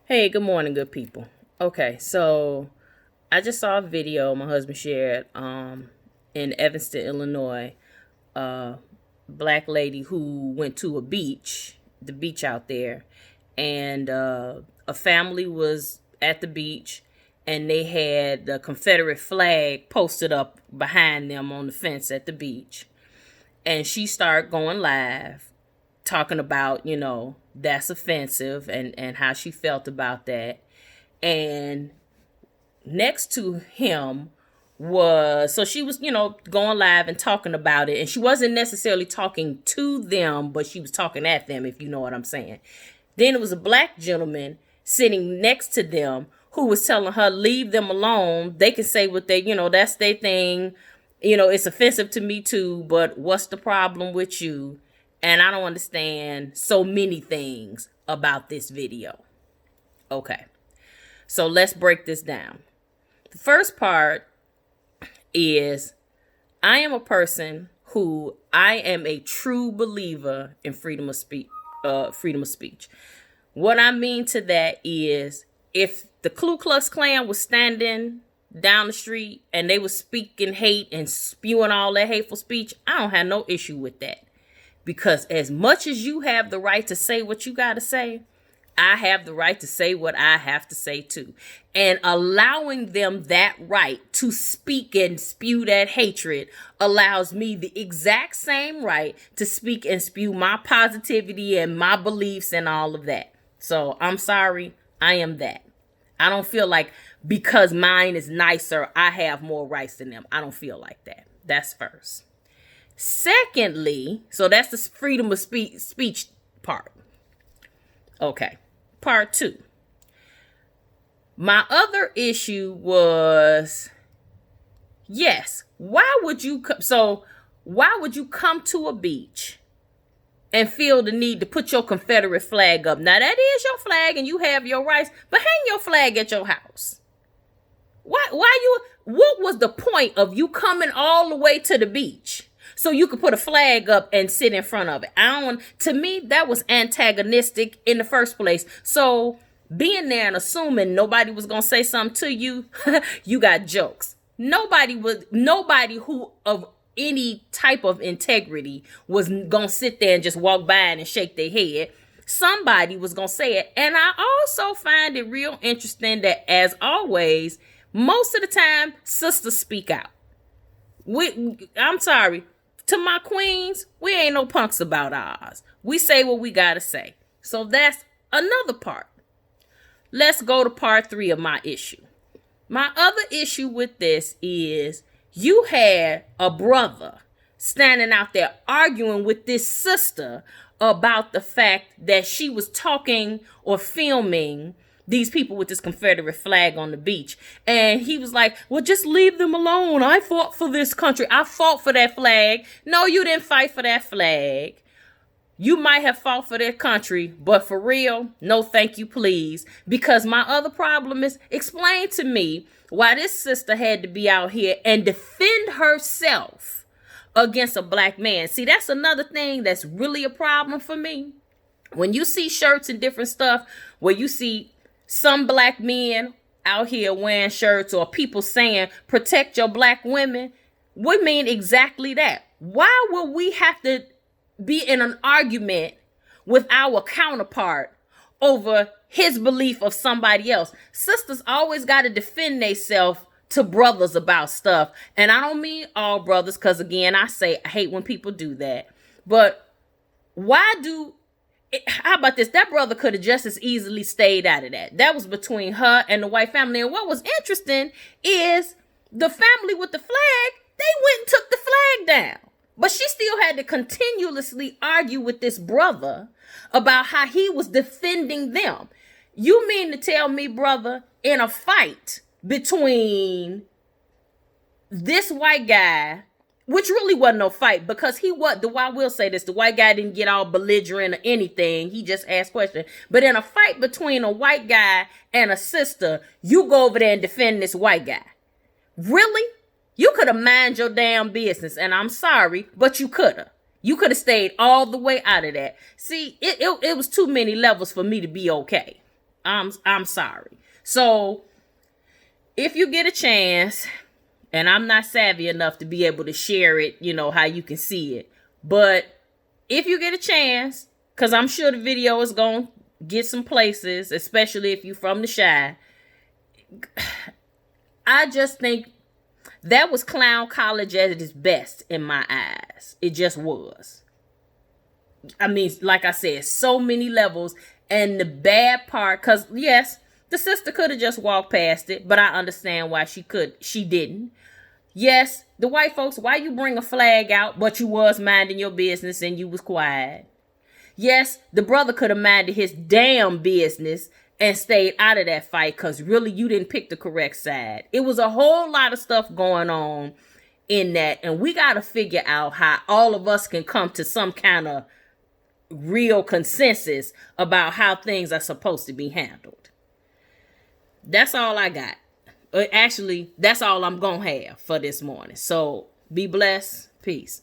Hey, good morning, good people. Okay, so I just saw a video my husband shared in Evanston, Illinois. Black lady who went to the beach out there, and a family was at the beach, and they had the Confederate flag posted up behind them on the fence at the beach. And she started going live talking about, that's offensive and how she felt about that. And next to him so she was, going live and talking about it. And she wasn't necessarily talking to them, but she was talking at them, if you know what I'm saying. Then it was a black gentleman sitting next to them who was telling her, leave them alone. They can say what they, that's their thing. It's offensive to me too, but what's the problem with you? And I don't understand so many things about this video. Okay, so let's break this down. The first part is I am a person who I am a true believer in freedom of speech. What I mean to that is if the Ku Klux Klan was standing down the street and they was speaking hate and spewing all that hateful speech, I don't have no issue with that. Because as much as you have the right to say what you got to say, I have the right to say what I have to say too. And allowing them that right to speak and spew that hatred allows me the exact same right to speak and spew my positivity and my beliefs and all of that. So I'm sorry, I am that. I don't feel like because mine is nicer, I have more rights than them. I don't feel like that. That's first. Secondly, so that's the freedom of speech part. Okay, part two. My other issue was, yes, why would you come to a beach and feel the need to put your Confederate flag up? Now that is your flag and you have your rights, but hang your flag at your house. What was the point of you coming all the way to the beach so you could put a flag up and sit in front of it? To me, that was antagonistic in the first place. So being there and assuming nobody was going to say something to you, you got jokes. Nobody who of any type of integrity was going to sit there and just walk by and shake their head. Somebody was going to say it. And I also find it real interesting that, as always, most of the time, sisters speak out. I'm sorry. To my queens, we ain't no punks about ours. We say what we gotta say. So that's another part. Let's go to part three of my issue. My other issue with this is you had a brother standing out there arguing with this sister about the fact that she was talking or filming these people with this Confederate flag on the beach. And he was like, well, just leave them alone. I fought for this country. I fought for that flag. No, you didn't fight for that flag. You might have fought for their country, but for real, no thank you, please. Because my other problem is, explain to me why this sister had to be out here and defend herself against a black man. See, that's another thing that's really a problem for me. When you see shirts and different stuff where you see some black men out here wearing shirts or people saying, protect your black women, we mean exactly that. Why would we have to be in an argument with our counterpart over his belief of somebody else? Sisters always got to defend themselves to brothers about stuff. And I don't mean all brothers, because again, I hate when people do that. But how about this? That brother could have just as easily stayed out of that. That was between her and the white family. And what was interesting is the family with the flag, they went and took the flag down. But she still had to continuously argue with this brother about how he was defending them. You mean to tell me, brother, in a fight between this white guy, which really wasn't no fight, because I will say this, the white guy didn't get all belligerent or anything. He just asked questions. But in a fight between a white guy and a sister, you go over there and defend this white guy. Really? You could have mind your damn business. And I'm sorry, but you could have. You could have stayed all the way out of that. See, it was too many levels for me to be okay. I'm sorry. So if you get a chance, and I'm not savvy enough to be able to share it, how you can see it, but if you get a chance, because I'm sure the video is going to get some places, especially if you're from the Chi, I just think that was clown college at its best in my eyes. It just was. I mean, like I said, so many levels. And the bad part, because yes, the sister could have just walked past it, but I understand why she didn't. Yes, the white folks, why you bring a flag out, but you was minding your business and you was quiet. Yes, the brother could have minded his damn business and stayed out of that fight, because really you didn't pick the correct side. It was a whole lot of stuff going on in that, and we got to figure out how all of us can come to some kind of real consensus about how things are supposed to be handled. That's all I got. Actually, that's all I'm gonna have for this morning. So be blessed. Peace.